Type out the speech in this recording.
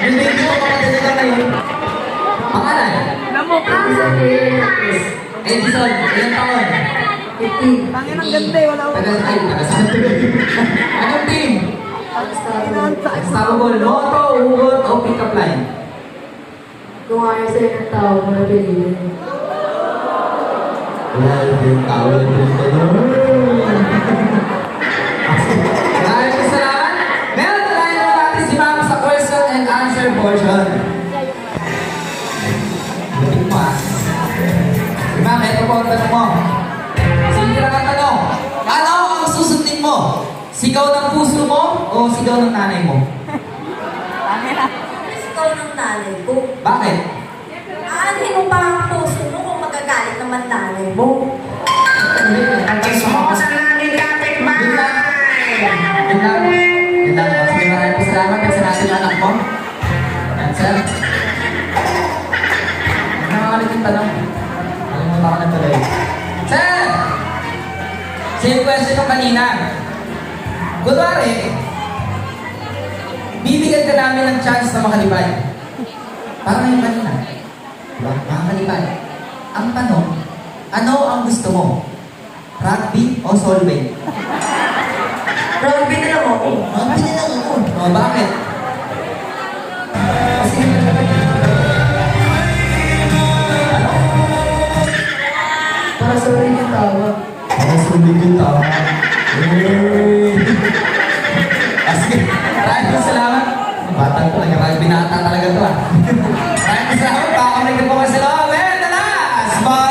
Hindi ko makakita na kayo. Pangalan? Edison, ilang taon? 15. Tangin ang ganda eh, wala ko. Taga-saan tuloy? Anong team? Inanta. Unstoppable, Lotto, Hugot, o pick-up line? Kung ayaw sa'yo ng tao, wala pinili. Wala yung tao, wala yung tayo. Maraming salamat. Meron na tayo natin si Ma'am sa question and answer portion. Buti mo ah. Si Ma'am, ito po ang tanong mo. Sige lang ang tanong. Ano ang susundin mo? Sigaw ng puso mo o sigaw ng nanay mo? Ikaw ng nanay ko. Bakit? Aanhin mo pa ang puso mo kung magagalit naman nanay mo. Chismosa namin kapitbahay! Yun lang. Sige, maraming po salamat. Kasi natin yung anak mo. Yan, sir. Nakakalit yung tanong. Nalimutan ko na tuloy. Sir! Same question ng kanina. Kunwari, bibigyan ka namin ng chance na makalipay. Parang yung kanina. Diba? Makakalipay. Ang tanong, ano ang gusto mo? Rugby o solving? Rugby na lang ako. Rugby na lang ako. O, bakit? Kasi Para sa rin yung tawa. solving yung tama. Kasi, maraming po salamat. Batang ko lang, maraming binata talaga to ah. Maraming po salamat. Baka may kapawa sila. Well, the last but